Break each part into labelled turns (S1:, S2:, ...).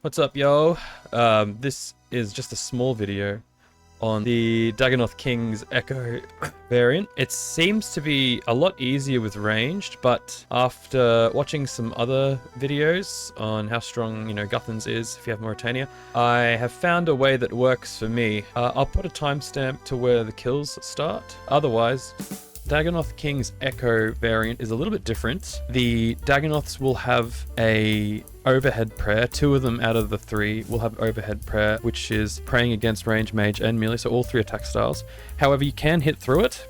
S1: What's up, yo? This is just a small video on the Dagannoth Kings Echo variant. It seems to be a lot easier with ranged, but after watching some other videos on how strong, Guthans is if you have Mauritania, I have found a way that works for me. I'll put a timestamp to where the kills start. Otherwise, Dagannoth Kings Echo variant is a little bit different. The Dagannoths will have a overhead prayer. 2 of them out of the 3 will have overhead prayer, which is praying against range, mage, and melee, so all 3 attack styles. However, you can hit through it.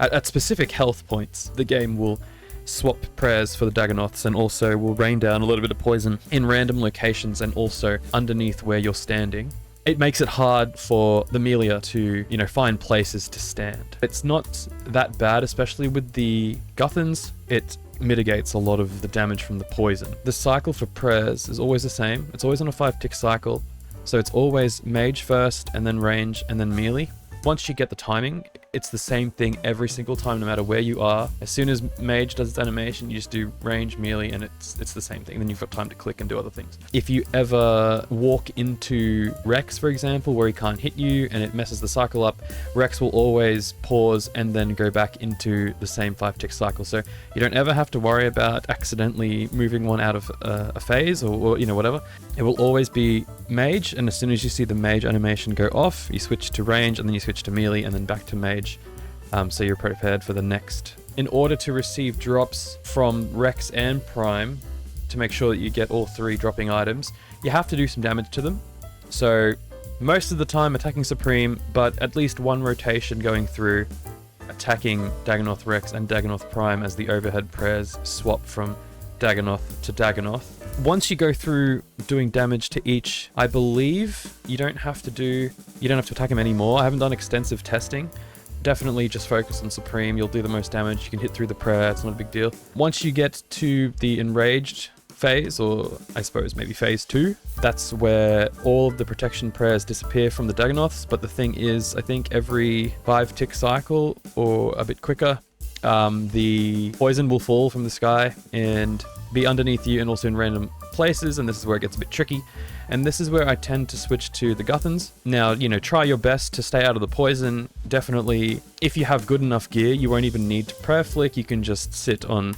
S1: At specific health points, the game will swap prayers for the Dagannoths and also will rain down a little bit of poison in random locations and also underneath where you're standing. It makes it hard for the melee to, find places to stand. It's not that bad, especially with the Guthans. It mitigates a lot of the damage from the poison. The cycle for prayers is always the same. It's always on a 5-tick cycle. So it's always mage first, and then range, and then melee. Once you get the timing, it's the same thing every single time, no matter where you are. As soon as mage does its animation, you just do range, melee, and it's the same thing. Then you've got time to click and do other things. If you ever walk into Rex, for example, where he can't hit you and it messes the cycle up, Rex will always pause and then go back into the same 5-tick cycle. So you don't ever have to worry about accidentally moving one out of a phase or whatever. It will always be mage, and as soon as you see the mage animation go off, you switch to range, and then you switch to melee, and then back to mage. So you're prepared for the next. In order to receive drops from Rex and Prime, to make sure that you get all 3 dropping items, you have to do some damage to them. So most of the time attacking Supreme, but at least one rotation going through attacking Dagannoth Rex and Dagannoth Prime as the overhead prayers swap from Dagannoth to Dagannoth. Once you go through doing damage to each, I believe you don't have to attack him anymore. I haven't done extensive testing. Definitely just focus on Supreme. You'll do the most damage. You can hit through the prayer. It's not a big deal. Once you get to the enraged phase, or I suppose maybe phase 2, that's where all of the protection prayers disappear from the Dagannoths. But the thing is, I think every 5-tick cycle or a bit quicker, the poison will fall from the sky and be underneath you and also in random places, and this is where it gets a bit tricky. And this is where I tend to switch to the Guthans. Now, try your best to stay out of the poison. Definitely, if you have good enough gear, you won't even need to prayer flick. You can just sit on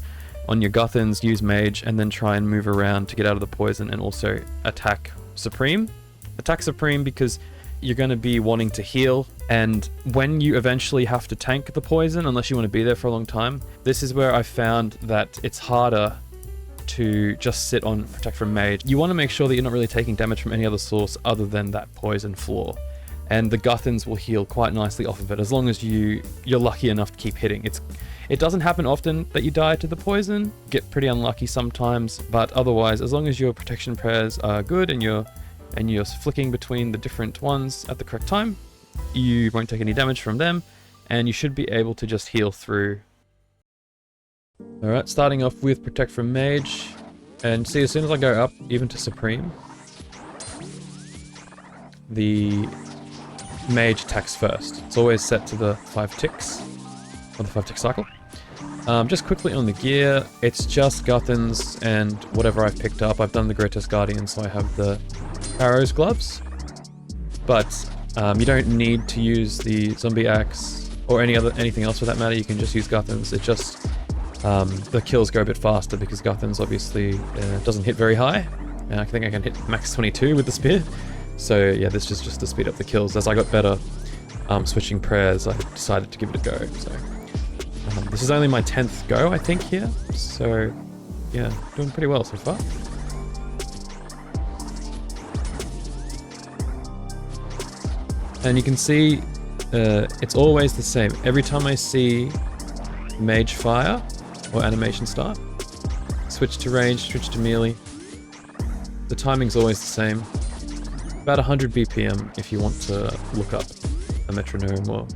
S1: your Guthans, use mage, and then try and move around to get out of the poison and also attack Supreme. Attack Supreme because you're going to be wanting to heal, and when you eventually have to tank the poison, unless you want to be there for a long time, this is where I found that it's harder to just sit on protect from mage. You want to make sure that you're not really taking damage from any other source other than that poison floor, and the Guthans will heal quite nicely off of it as long as you're lucky enough to keep hitting. It doesn't happen often that you die to the poison. Get pretty unlucky sometimes, but otherwise, as long as your protection prayers are good and you're flicking between the different ones at the correct time, you won't take any damage from them, and you should be able to just heal through. Alright, starting off with Protect from Mage, and see, as soon as I go up, even to Supreme, the Mage attacks first. It's always set to the 5 ticks, or the 5-tick cycle. Just quickly on the gear, it's just Guthans and whatever I've picked up. I've done the Grotesque Guardian, so I have the Arrows gloves, but you don't need to use the Zombie Axe or anything else for that matter. You can just use Guthans. It just the kills go a bit faster because Guthans obviously doesn't hit very high. And I think I can hit max 22 with the spear. So yeah, this is just to speed up the kills. As I got better switching prayers, I decided to give it a go. So this is only my 10th go, I think, here. So yeah, doing pretty well so far. And you can see it's always the same. Every time I see Mage Fire or animation start, switch to range, switch to melee. The timing's always the same. About 100 BPM if you want to look up a metronome, or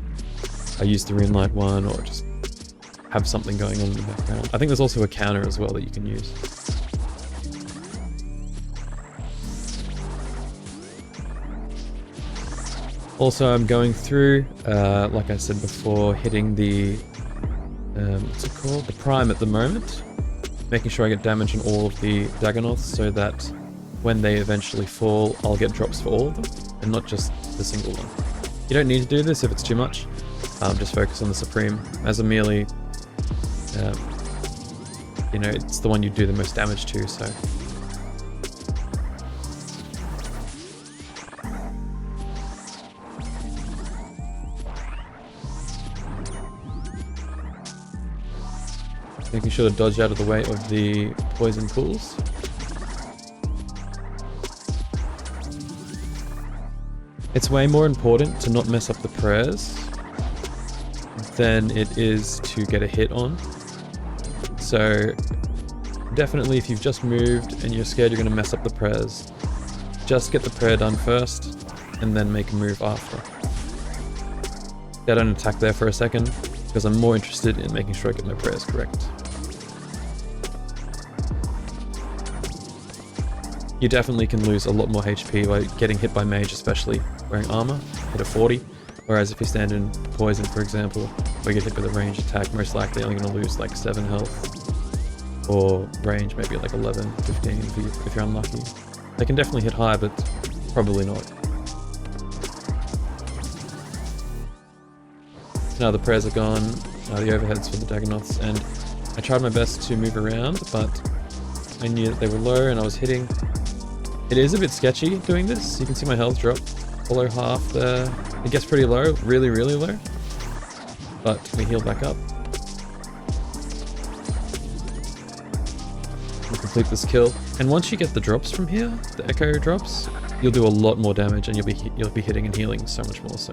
S1: I use the ring light one, or just have something going on in the background. I think there's also a counter as well that you can use. Also, I'm going through, like I said before, hitting the, what's it called? The Prime at the moment. Making sure I get damage on all of the Dagannoths so that when they eventually fall, I'll get drops for all of them, and not just the single one. You don't need to do this if it's too much. Just focus on the Supreme as a melee. You know, it's the one you do the most damage to, so. Making sure to dodge out of the way of the poison pools. It's way more important to not mess up the prayers than it is to get a hit on. So definitely if you've just moved and you're scared you're going to mess up the prayers, just get the prayer done first and then make a move after. I don't attack there for a second because I'm more interested in making sure I get my prayers correct. You definitely can lose a lot more HP by getting hit by mage, especially wearing armor, hit a 40. Whereas if you stand in poison, for example, or get hit with a range attack, most likely only going to lose like 7 health. Or range, maybe like 11, 15 if you're unlucky. They can definitely hit high, but probably not. Now the prayers are gone, the overheads for the Dagannoths, and I tried my best to move around, but I knew that they were low and I was hitting. It is a bit sketchy doing this. You can see my health drop below half there. It gets pretty low, really, really low. But we heal back up. We'll complete this kill. And once you get the drops from here, the echo drops, you'll do a lot more damage and you'll be hitting and healing so much more so.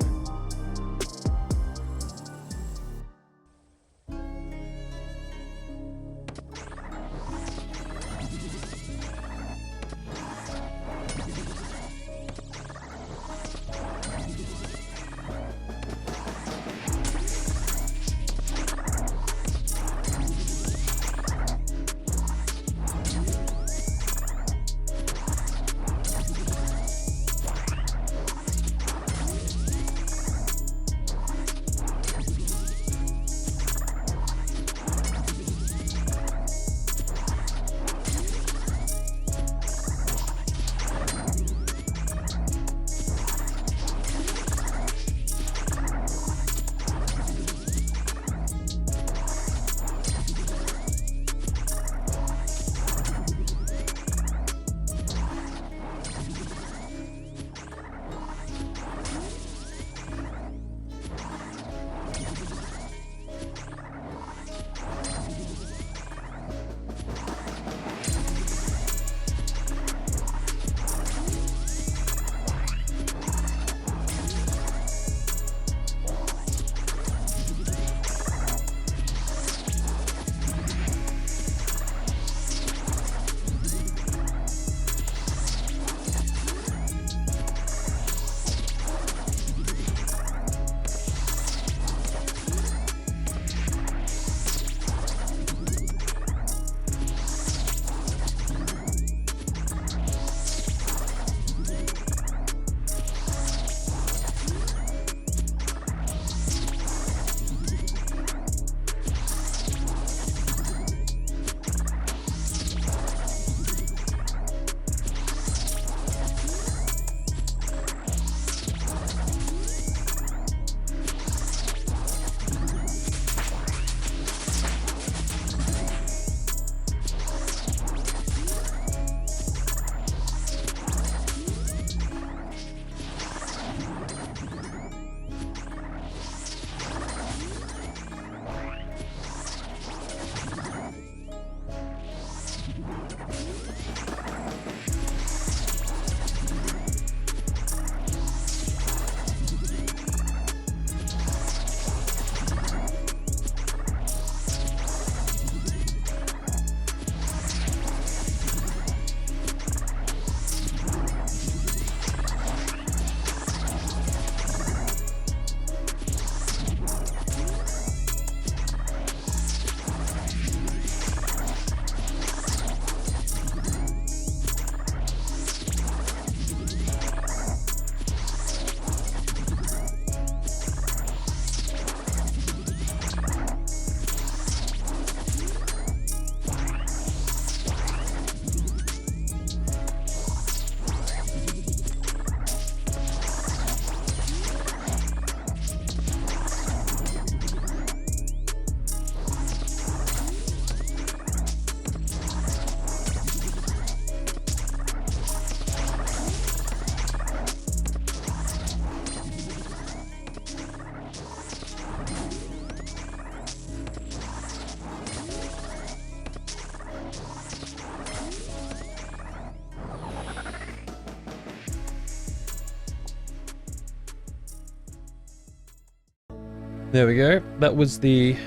S1: There we go. That was the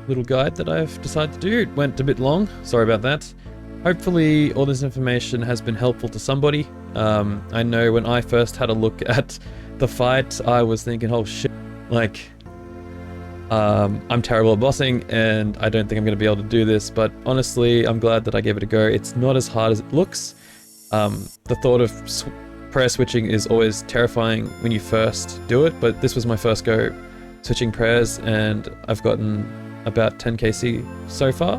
S1: little guide that I've decided to do. It went a bit long. Sorry about that. Hopefully all this information has been helpful to somebody. I know when I first had a look at the fight, I was thinking, oh shit, like, I'm terrible at bossing and I don't think I'm going to be able to do this, but honestly, I'm glad that I gave it a go. It's not as hard as it looks. The thought of prayer switching is always terrifying when you first do it, but this was my first go switching prayers and I've gotten about 10 KC so far,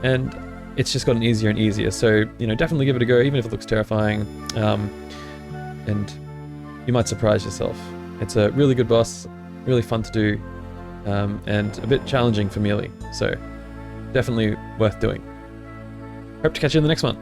S1: and it's just gotten easier and easier. So, you know, definitely give it a go, even if it looks terrifying, and you might surprise yourself. It's a really good boss, really fun to do, and a bit challenging for melee, so definitely worth doing. Hope to catch you in the next one.